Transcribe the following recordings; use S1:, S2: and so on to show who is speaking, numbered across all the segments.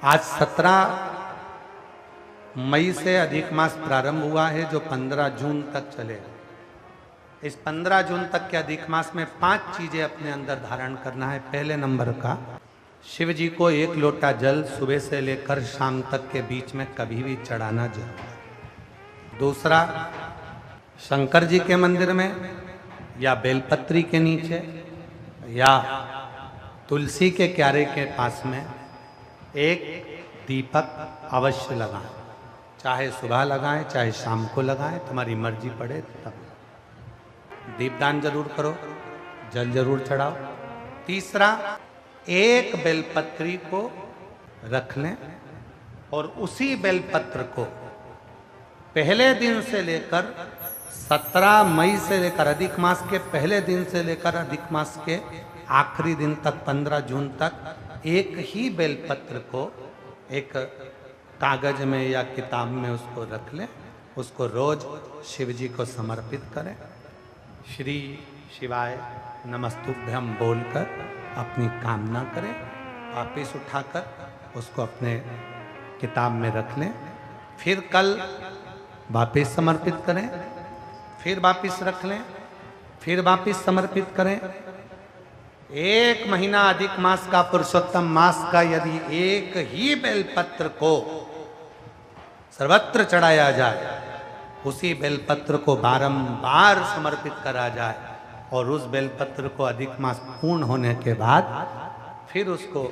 S1: आज 17 मई से अधिक मास प्रारंभ हुआ है जो 15 जून तक चलेगा। इस 15 जून तक के अधिक मास में 5 चीजें अपने अंदर धारण करना है। पहले नंबर का, शिव जी को 1 लोटा जल सुबह से लेकर शाम तक के बीच में कभी भी चढ़ाना जरूर है। दूसरा, शंकर जी के मंदिर में या बेलपत्री के नीचे या तुलसी के क्यारे के पास में एक दीपक अवश्य लगाएं। चाहे सुबह लगाएं चाहे शाम को लगाएं, तुम्हारी मर्जी पड़े तब। दीपदान जरूर करो, जल जरूर चढ़ाओ। तीसरा, एक बेलपत्री को रख लें और उसी बेलपत्र को पहले दिन से लेकर 17 मई से लेकर अधिक मास के पहले दिन से लेकर अधिक मास के आखिरी दिन तक 15 जून तक एक ही बेलपत्र को एक कागज में या किताब में उसको रख लें। उसको रोज शिव जी को समर्पित करें। श्री शिवाय नमस्तुभ्यम बोलकर अपनी कामना करें। वापिस उठाकर उसको अपने किताब में रख लें। फिर कल वापिस समर्पित करें, फिर वापिस रख लें, फिर वापिस समर्पित करें। 1 महीना अधिक मास का, पुरुषोत्तम मास का, यदि एक ही बेलपत्र को सर्वत्र चढ़ाया जाए, उसी बेलपत्र को बारंबार समर्पित करा जाए और उस बेलपत्र को अधिक मास पूर्ण होने के बाद फिर उसको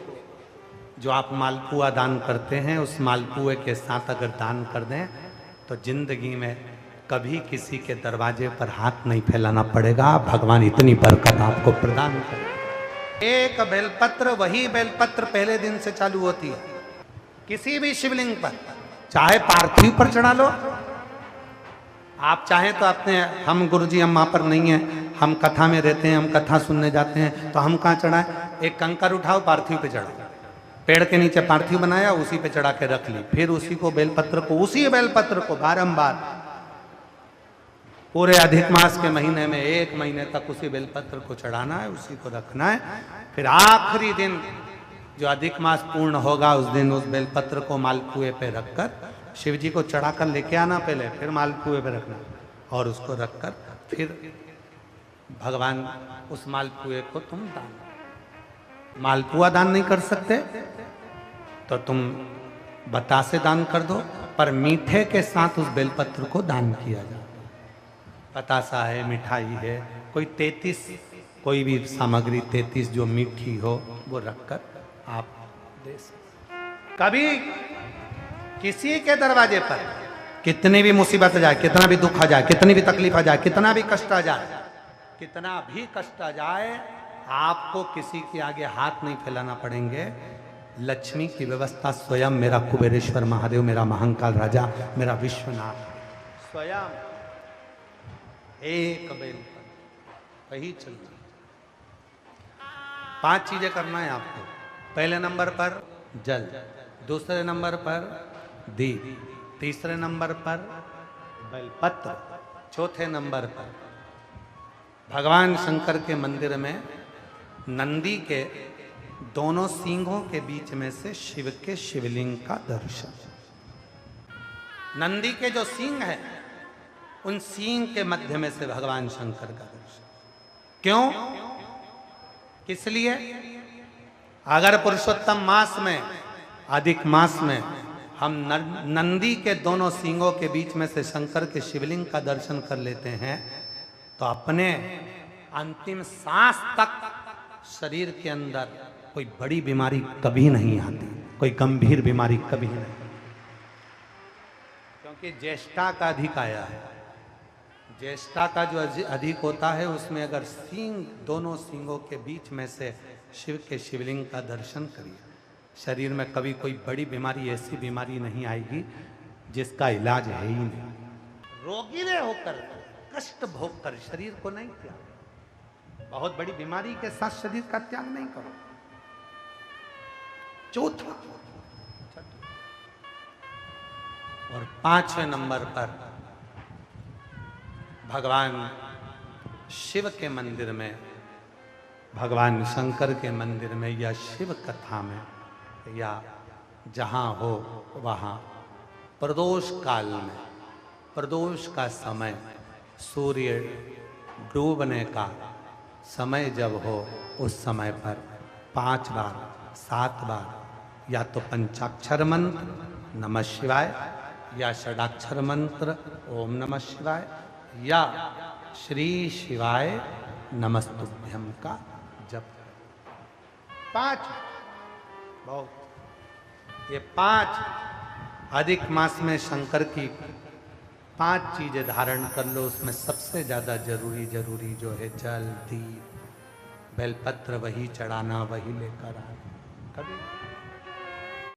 S1: जो आप मालपुआ दान करते हैं उस मालपुए के साथ अगर दान कर दें तो जिंदगी में कभी किसी के दरवाजे पर हाथ नहीं फैलाना पड़ेगा। भगवान इतनी बरकत आपको प्रदान करे। एक बेलपत्र, वही बेलपत्र पहले दिन से चालू होती है। किसी भी शिवलिंग पर, चाहे पार्थिव पर चढ़ा लो, आप चाहें तो अपने, हम गुरुजी हम वहां पर नहीं है, हम कथा में रहते हैं, हम कथा सुनने जाते हैं, तो हम कहाँ चढ़ाएं? एक कंकर उठाओ, पार्थिव पे चढ़ाओ। पेड़ के नीचे पार्थिव बनाया, उसी पे चढ़ा के रख ली। फिर उसी को बेलपत्र को, उसी बेलपत्र को बारंबार पूरे अधिक मास के महीने में 1 महीने तक उसी बेलपत्र को चढ़ाना है, उसी को रखना है। फिर आखिरी दिन जो अधिक मास पूर्ण होगा उस दिन उस बेलपत्र को मालपुए पे रखकर शिव जी को चढ़ाकर लेके आना पहले, फिर मालपुए पे रखना और उसको रखकर फिर भगवान उस मालपुए को तुम दान। मालपुआ दान नहीं कर सकते तो तुम बतासे दान कर दो, पर मीठे के साथ उस बेलपत्र को दान किया जाए। बतासा है, मिठाई है, कोई 33 कोई भी सामग्री 33 जो मीठी हो वो रखकर आप दे सकते। कभी किसी के दरवाजे पर कितनी भी मुसीबत आ जाए, कितना भी दुख आ जाए, कितनी भी तकलीफ आ जाए, कितना भी कष्ट आ जाए, कितना भी कष्ट आ जाए, आपको किसी के आगे हाथ नहीं फैलाना पड़ेंगे। लक्ष्मी की व्यवस्था स्वयं मेरा कुबेरेश्वर महादेव, मेरा महाकाल राजा, मेरा विश्वनाथ स्वयं एक बेल पर वही चलती। 5 चीजें करना है आपको। पहले नंबर पर जल, दूसरे नंबर पर दीप, तीसरे नंबर पर बेलपत्र, चौथे नंबर पर भगवान शंकर के मंदिर में नंदी के दोनों सींगों के बीच में से शिव के शिवलिंग का दर्शन। नंदी के जो सींग है उन सींग के मध्य में से भगवान शंकर का दर्शन। क्यों? किस लिए? अगर पुरुषोत्तम मास में, अधिक मास में हम नंदी के दोनों सींगों के बीच में से शंकर के शिवलिंग का दर्शन कर लेते हैं तो अपने अंतिम सांस तक शरीर के अंदर कोई बड़ी बीमारी कभी नहीं आती, कोई गंभीर बीमारी कभी नहीं, क्योंकि ज्येष्ठा का अधिक आया है। ज्येष्ठा का जो अधिक होता है उसमें अगर सींग, दोनों सींगों के बीच में से शिव के शिवलिंग का दर्शन करिए, शरीर में कभी कोई बड़ी बीमारी, ऐसी बीमारी नहीं आएगी जिसका इलाज है ही नहीं। रोगी ने होकर, कष्ट भोग कर शरीर को नहीं त्याग, बहुत बड़ी बीमारी के साथ शरीर का त्याग नहीं करो। चौथा और 5वें नंबर पर भगवान शिव के मंदिर में, भगवान शंकर के मंदिर में या शिव कथा में या जहाँ हो वहाँ प्रदोष काल में, प्रदोष का समय, सूर्य डूबने का समय जब हो उस समय पर 5 बार 7 बार या तो पंचाक्षर मंत्र नमः शिवाय या षडाक्षर मंत्र ओम नमः शिवाय या श्री शिवाय नमस्तुभ्यम का जप। 5 बहुत, ये 5 अधिक मास में शंकर की 5 चीजें धारण कर लो। उसमें सबसे ज्यादा जरूरी जो है जल, दीप, बेलपत्र वही चढ़ाना, वही लेकर आना। कभी